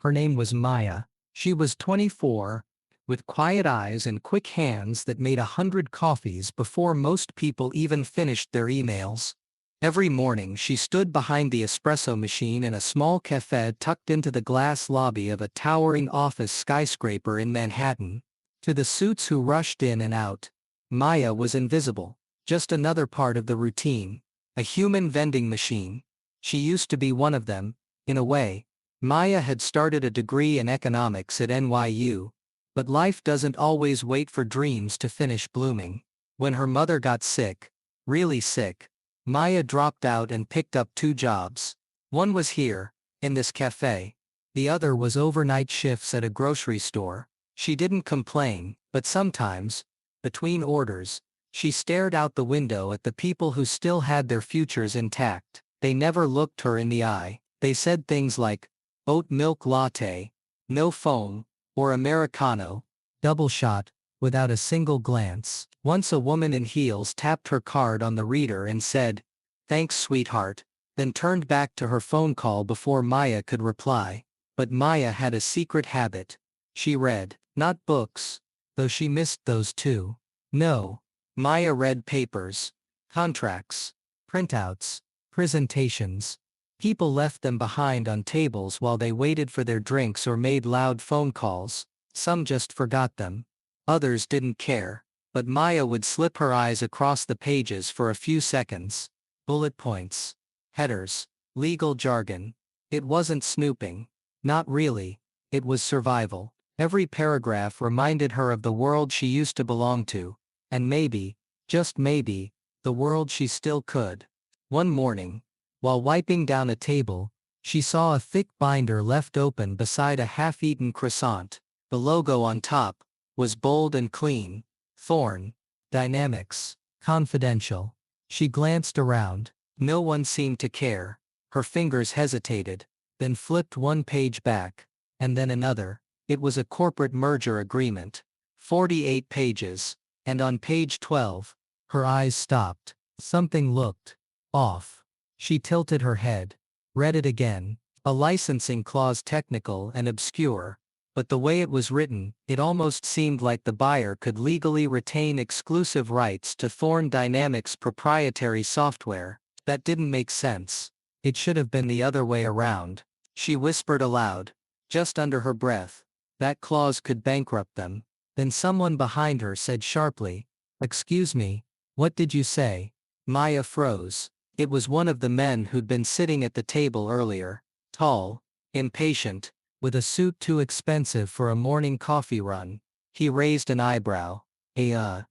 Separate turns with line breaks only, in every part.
Her name was Maya. She was 24, with quiet eyes and quick hands that made 100 coffees before most people even finished their emails. Every morning she stood behind the espresso machine in a small cafe tucked into the glass lobby of a towering office skyscraper in Manhattan. To the suits who rushed in and out, Maya was invisible, just another part of the routine, a human vending machine. She used to be one of them, in a way. Maya had started a degree in economics at NYU, but life doesn't always wait for dreams to finish blooming. When her mother got sick, really sick, Maya dropped out and picked up 2 jobs. One was here, in this cafe. The other was overnight shifts at a grocery store. She didn't complain, but sometimes, between orders, she stared out the window at the people who still had their futures intact. They never looked her in the eye. They said things like, oat milk latte, no foam, or Americano, double shot, without a single glance. Once a woman in heels tapped her card on the reader and said, "Thanks, sweetheart," then turned back to her phone call before Maya could reply. But Maya had a secret habit. She read, not books, though she missed those too. No, Maya read papers, contracts, printouts, presentations. People left them behind on tables while they waited for their drinks or made loud phone calls. Some just forgot them. Others didn't care. But Maya would slip her eyes across the pages for a few seconds. Bullet points, headers, legal jargon. It wasn't snooping. Not really. It was survival. Every paragraph reminded her of the world she used to belong to. And maybe, just maybe, the world she still could. One morning, while wiping down a table, she saw a thick binder left open beside a half-eaten croissant. The logo on top was bold and clean. Thorn. Dynamics. Confidential. She glanced around. No one seemed to care. Her fingers hesitated, then flipped one page back, and then another. It was a corporate merger agreement. 48 pages. And on page 12, her eyes stopped. Something looked off. She tilted her head. Read it again. A licensing clause, technical and obscure. But the way it was written, it almost seemed like the buyer could legally retain exclusive rights to Thorn Dynamics' proprietary software. That didn't make sense. It should have been the other way around. She whispered aloud, just under her breath. That clause could bankrupt them. Then someone behind her said sharply, "Excuse me, what did you say?" Maya froze. It was one of the men who'd been sitting at the table earlier. Tall, impatient, with a suit too expensive for a morning coffee run. He raised an eyebrow. I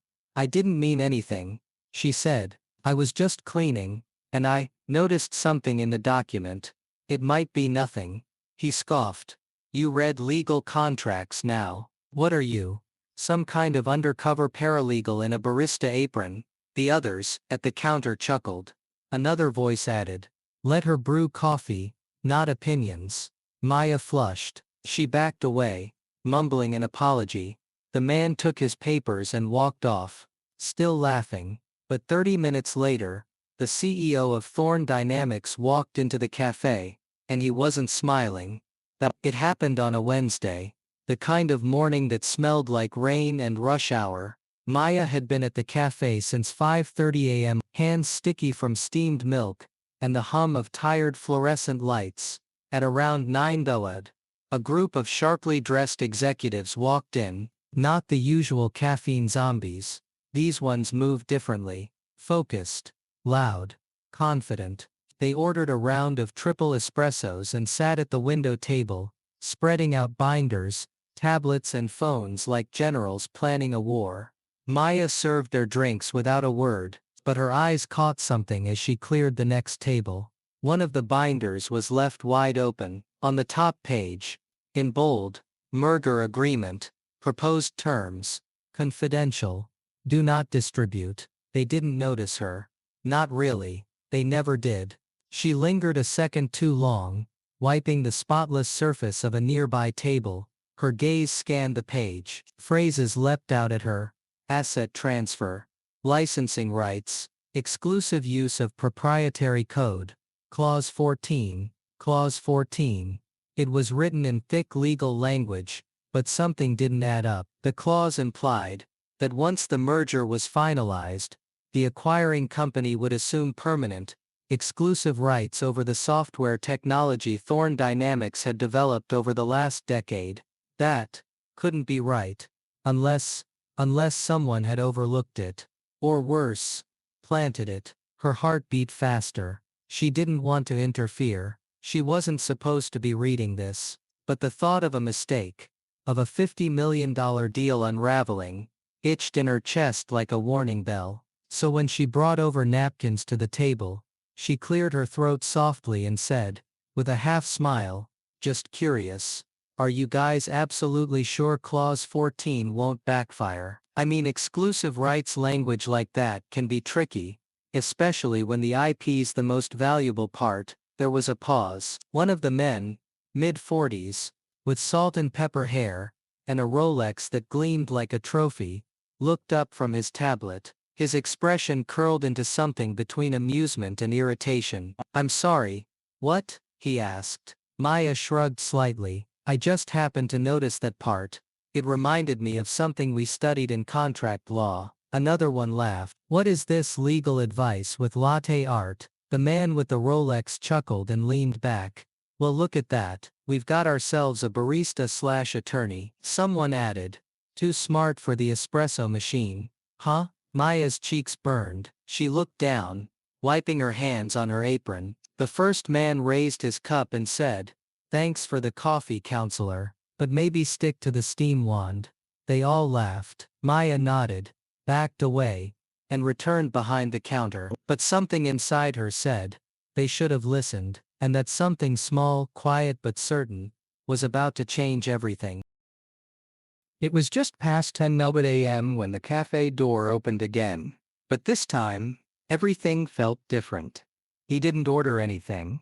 didn't mean anything," she said. "I was just cleaning, and I noticed something in the document. It might be nothing." He scoffed. "You read legal contracts now. What are you? Some kind of undercover paralegal in a barista apron?" The others, at the counter, chuckled. Another voice added, "Let her brew coffee, not opinions." Maya flushed. She backed away, mumbling an apology. The man took his papers and walked off, still laughing. But 30 minutes later, the CEO of Thorn Dynamics walked into the cafe, and he wasn't smiling. It happened on a Wednesday, the kind of morning that smelled like rain and rush hour. Maya had been at the cafe since 5:30 a.m., hands sticky from steamed milk, and the hum of tired fluorescent lights. At around 9 though, a group of sharply dressed executives walked in, not the usual caffeine zombies. These ones moved differently, focused, loud, confident. They ordered a round of triple espressos and sat at the window table, spreading out binders, tablets and phones like generals planning a war. Maya served their drinks without a word, but her eyes caught something as she cleared the next table. One of the binders was left wide open. On the top page, in bold, merger agreement, proposed terms, confidential, do not distribute. They didn't notice her. Not really. They never did. She lingered a second too long, wiping the spotless surface of a nearby table. Her gaze scanned the page. Phrases leapt out at her. Asset transfer. Licensing rights. Exclusive use of proprietary code. Clause 14. Clause 14. It was written in thick legal language, but something didn't add up. The clause implied that once the merger was finalized, the acquiring company would assume permanent, exclusive rights over the software technology Thorne Dynamics had developed over the last decade. That couldn't be right. Unless someone had overlooked it. Or worse, planted it. Her heart beat faster. She didn't want to interfere. She wasn't supposed to be reading this. But the thought of a mistake, of a $50 million deal unraveling, itched in her chest like a warning bell. So when she brought over napkins to the table, she cleared her throat softly and said, with a half smile, "Just curious. Are you guys absolutely sure Clause 14 won't backfire? I mean, exclusive rights language like that can be tricky, especially when the IP's the most valuable part." There was a pause. One of the men, mid-40s, with salt and pepper hair, and a Rolex that gleamed like a trophy, looked up from his tablet. His expression curled into something between amusement and irritation. "I'm sorry, what?" he asked. Maya shrugged slightly. "I just happened to notice that part. It reminded me of something we studied in contract law." Another one laughed. "What is this legal advice with latte art?" The man with the Rolex chuckled and leaned back. "Well, look at that. We've got ourselves a barista/attorney." Someone added. "Too smart for the espresso machine." Huh? Maya's cheeks burned. She looked down, wiping her hands on her apron. The first man raised his cup and said, "Thanks for the coffee, counselor, but maybe stick to the steam wand." They all laughed. Maya nodded, backed away, and returned behind the counter. But something inside her said they should have listened, and that something small, quiet but certain, was about to change everything. It was just past 10 a.m. when the cafe door opened again. But this time, everything felt different. He didn't order anything.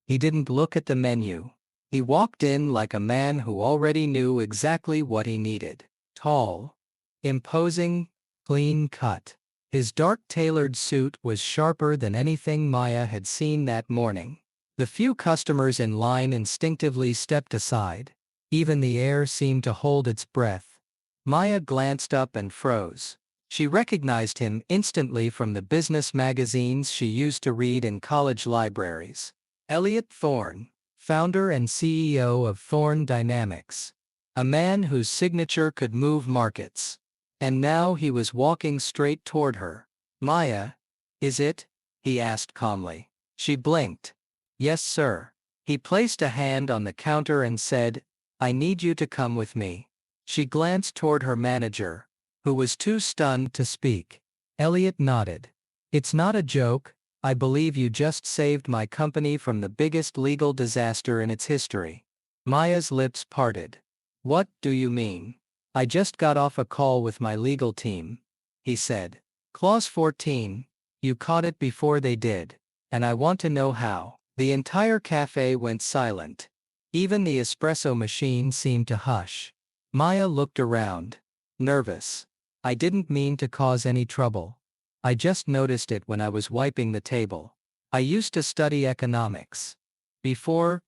He didn't look at the menu. He walked in like a man who already knew exactly what he needed. Tall, imposing, clean cut. His dark tailored suit was sharper than anything Maya had seen that morning. The few customers in line instinctively stepped aside. Even the air seemed to hold its breath. Maya glanced up and froze. She recognized him instantly from the business magazines she used to read in college libraries. Elliot Thorne, founder and CEO of Thorne Dynamics. A man whose signature could move markets. And now he was walking straight toward her. "Maya, is it?" he asked calmly. She blinked. "Yes, sir." He placed a hand on the counter and said, "I need you to come with me." She glanced toward her manager, who was too stunned to speak. Elliot nodded. "It's not a joke. I believe you just saved my company from the biggest legal disaster in its history." Maya's lips parted. "What do you mean?" "I just got off a call with my legal team," he said. "Clause 14, you caught it before they did, and I want to know how." The entire cafe went silent. Even the espresso machine seemed to hush. Maya looked around, nervous. "I didn't mean to cause any trouble. I just noticed it when I was wiping the table. I used to study economics. Before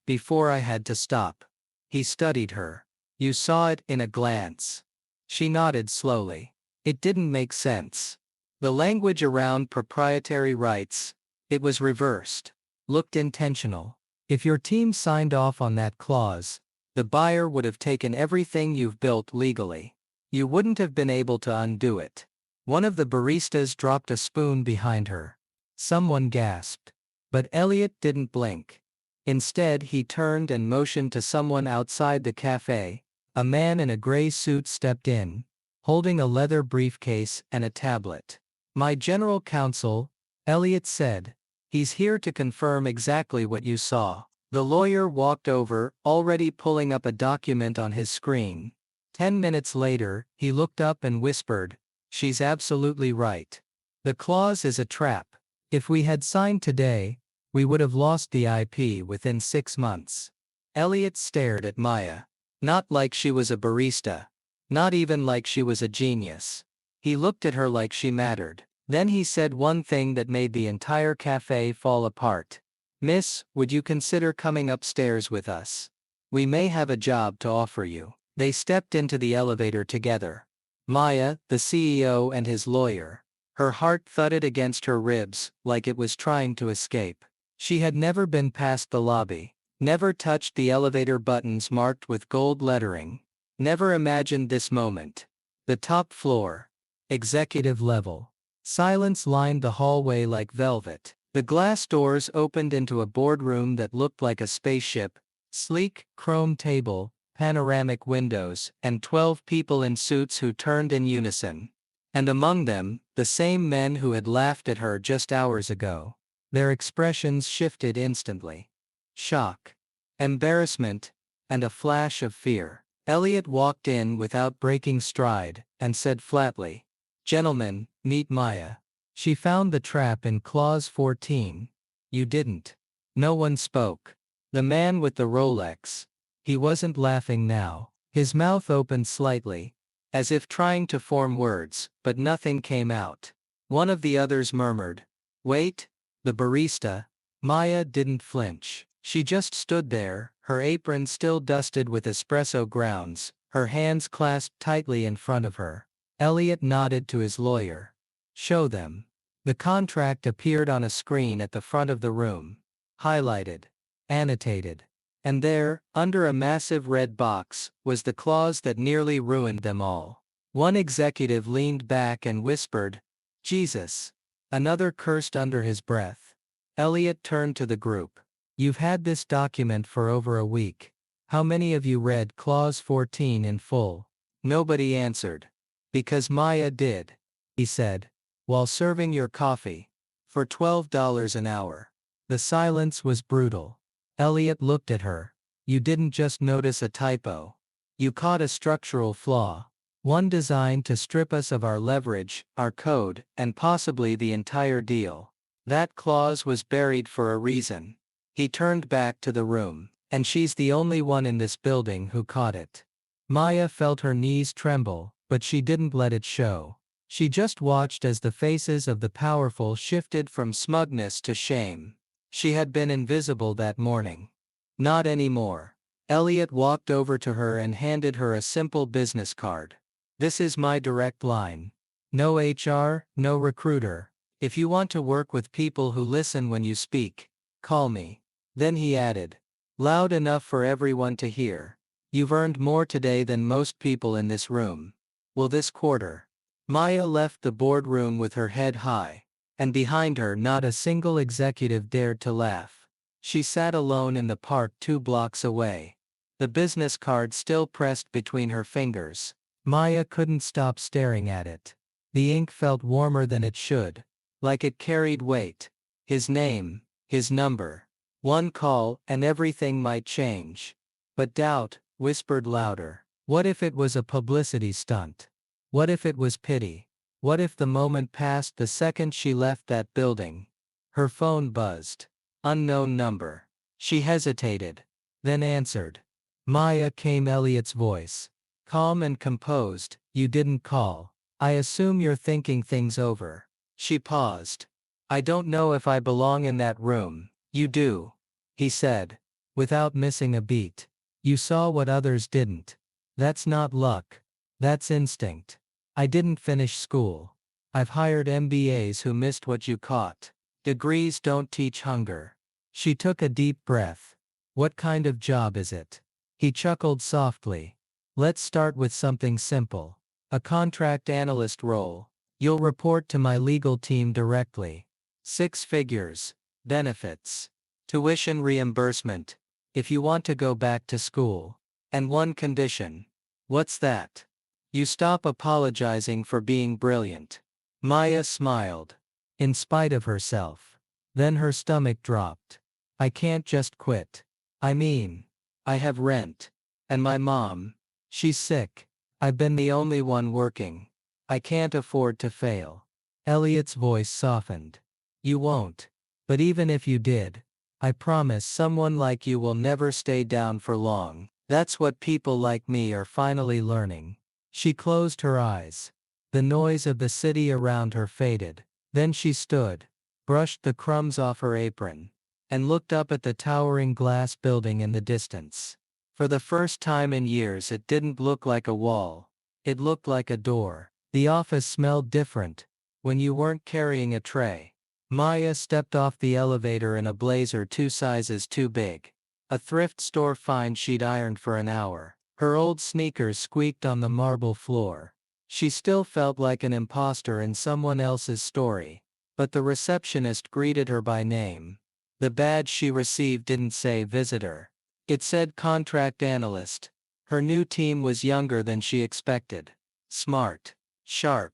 I had to stop." He studied her. "You saw it in a glance." She nodded slowly. It didn't make sense. The language around proprietary rights, it was reversed. Looked intentional. If your team signed off on that clause, the buyer would have taken everything you've built legally. You wouldn't have been able to undo it. One of the baristas dropped a spoon behind her. Someone gasped. But Elliot didn't blink. Instead, he turned and motioned to someone outside the cafe. A man in a gray suit stepped in, holding a leather briefcase and a tablet. "My general counsel," Elliot said. "He's here to confirm exactly what you saw." The lawyer walked over, already pulling up a document on his screen. 10 minutes later, he looked up and whispered, "She's absolutely right. The clause is a trap. If we had signed today, we would have lost the IP within 6 months." Elliot stared at Maya. Not like she was a barista. Not even like she was a genius. He looked at her like she mattered. Then he said one thing that made the entire cafe fall apart. "Miss, would you consider coming upstairs with us?" We may have a job to offer you. They stepped into the elevator together. Maya, the CEO, and his lawyer. Her heart thudded against her ribs like it was trying to escape. She had never been past the lobby, never touched the elevator buttons marked with gold lettering, never imagined this moment. The top floor. Executive level. Silence lined the hallway like velvet. The glass doors opened into a boardroom that looked like a spaceship. Sleek, chrome table, panoramic windows, and 12 people in suits who turned in unison. And among them, the same men who had laughed at her just hours ago. Their expressions shifted instantly. Shock, embarrassment, and a flash of fear. Elliot walked in without breaking stride, and said flatly, "Gentlemen, meet Maya." She found the trap in clause 14. You didn't. No one spoke. The man with the Rolex. He wasn't laughing now. His mouth opened slightly, as if trying to form words, but nothing came out. One of the others murmured, "Wait." The barista. Maya didn't flinch. She just stood there, her apron still dusted with espresso grounds, her hands clasped tightly in front of her. Elliot nodded to his lawyer. "Show them." The contract appeared on a screen at the front of the room. Highlighted. Annotated. And there, under a massive red box, was the clause that nearly ruined them all. One executive leaned back and whispered, "Jesus." Another cursed under his breath. Elliot turned to the group. You've had this document for over a week. How many of you read clause 14 in full? Nobody answered. Because Maya did, he said, while serving your coffee. For $12 an hour. The silence was brutal. Elliot looked at her. You didn't just notice a typo. You caught a structural flaw. One designed to strip us of our leverage, our code, and possibly the entire deal. That clause was buried for a reason. He turned back to the room. And she's the only one in this building who caught it. Maya felt her knees tremble, but she didn't let it show. She just watched as the faces of the powerful shifted from smugness to shame. She had been invisible that morning. Not anymore. Elliot walked over to her and handed her a simple business card. This is my direct line. No HR, no recruiter. If you want to work with people who listen when you speak, call me. Then he added, loud enough for everyone to hear. You've earned more today than most people in this room. Will this quarter? Maya left the boardroom with her head high, and behind her not a single executive dared to laugh. She sat alone in the park 2 blocks away, the business card still pressed between her fingers. Maya couldn't stop staring at it. The ink felt warmer than it should, like it carried weight. His name, his number. One call and everything might change. But doubt whispered louder. What if it was a publicity stunt? What if it was pity? What if the moment passed the second she left that building? Her phone buzzed. Unknown number. She hesitated, then answered. Maya came Elliot's voice. Calm and composed, you didn't call. I assume you're thinking things over. She paused. I don't know if I belong in that room. You do, he said, without missing a beat. You saw what others didn't. That's not luck. That's instinct. I didn't finish school. I've hired MBAs who missed what you caught. Degrees don't teach hunger. She took a deep breath. What kind of job is it? He chuckled softly. Let's start with something simple. A contract analyst role. You'll report to my legal team directly. 6 figures. Benefits. Tuition reimbursement. If you want to go back to school. And one condition. What's that? You stop apologizing for being brilliant. Maya smiled. In spite of herself. Then her stomach dropped. I can't just quit. I mean, I have rent. And my mom. She's sick. I've been the only one working. I can't afford to fail. Elliot's voice softened. You won't. But even if you did, I promise someone like you will never stay down for long. That's what people like me are finally learning. She closed her eyes. The noise of the city around her faded. Then she stood, brushed the crumbs off her apron, and looked up at the towering glass building in the distance. For the first time in years, it didn't look like a wall. It looked like a door. The office smelled different when you weren't carrying a tray. Maya stepped off the elevator in a blazer 2 sizes too big. A thrift store find she'd ironed for an hour. Her old sneakers squeaked on the marble floor. She still felt like an imposter in someone else's story. But the receptionist greeted her by name. The badge she received didn't say visitor. It said contract analyst. Her new team was younger than she expected. Smart. Sharp.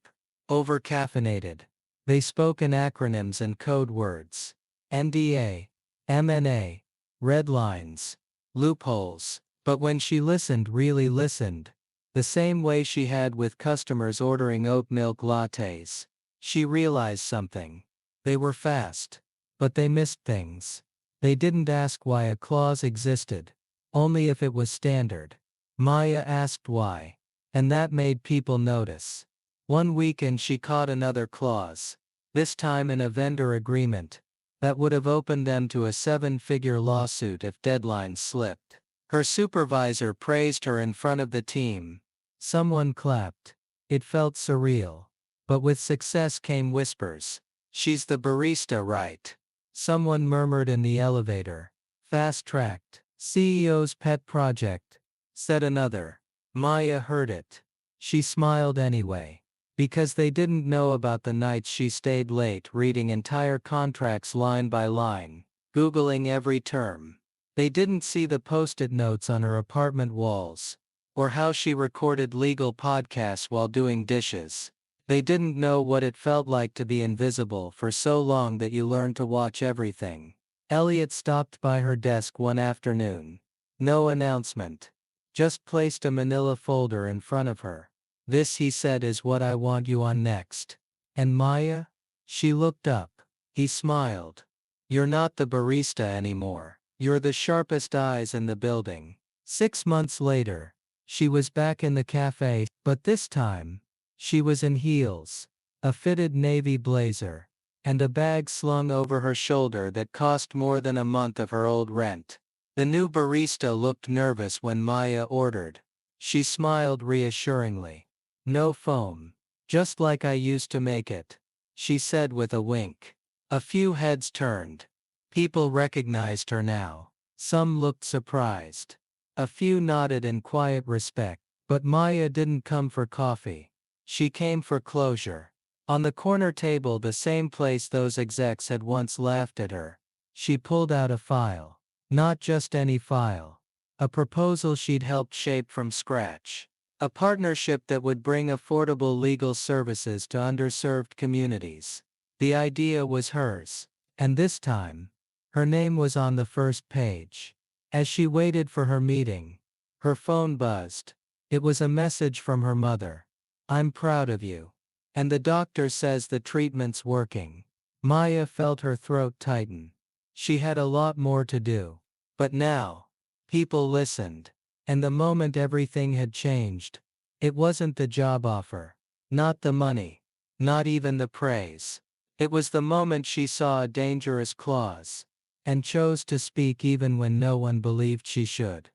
Over-caffeinated. They spoke in acronyms and code words. NDA. MNA. Red lines. Loopholes. But when she listened, really listened, the same way she had with customers ordering oat milk lattes, she realized something. They were fast. But they missed things. They didn't ask why a clause existed. Only if it was standard. Maya asked why. And that made people notice. One weekend she caught another clause. This time in a vendor agreement. That would have opened them to a 7-figure lawsuit if deadlines slipped. Her supervisor praised her in front of the team. Someone clapped. It felt surreal. But with success came whispers. She's the barista, right? Someone murmured in the elevator. Fast-tracked. CEO's pet project, said another. Maya heard it. She smiled anyway. Because they didn't know about the nights she stayed late reading entire contracts line by line, Googling every term. They didn't see the post-it notes on her apartment walls, or how she recorded legal podcasts while doing dishes. They didn't know what it felt like to be invisible for so long that you learned to watch everything. Elliot stopped by her desk one afternoon. No announcement. Just placed a manila folder in front of her. This, he said, is what I want you on next. And Maya? She looked up. He smiled. You're not the barista anymore. You're the sharpest eyes in the building. 6 months later, she was back in the cafe, but this time, she was in heels, a fitted navy blazer, and a bag slung over her shoulder that cost more than a month of her old rent. The new barista looked nervous when Maya ordered. She smiled reassuringly. No foam. Just like I used to make it, she said with a wink. A few heads turned. People recognized her now. Some looked surprised. A few nodded in quiet respect. But Maya didn't come for coffee. She came for closure. On the corner table, the same place those execs had once laughed at her, she pulled out a file. Not just any file. A proposal she'd helped shape from scratch. A partnership that would bring affordable legal services to underserved communities. The idea was hers. And this time, her name was on the first page. As she waited for her meeting, her phone buzzed. It was a message from her mother. I'm proud of you. And the doctor says the treatment's working. Maya felt her throat tighten. She had a lot more to do. But now, people listened. And the moment everything had changed, it wasn't the job offer. Not the money. Not even the praise. It was the moment she saw a dangerous clause. And chose to speak even when no one believed she should.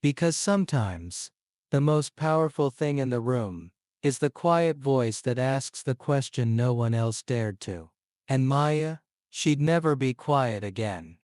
Because sometimes, the most powerful thing in the room is the quiet voice that asks the question no one else dared to. And Maya, she'd never be quiet again.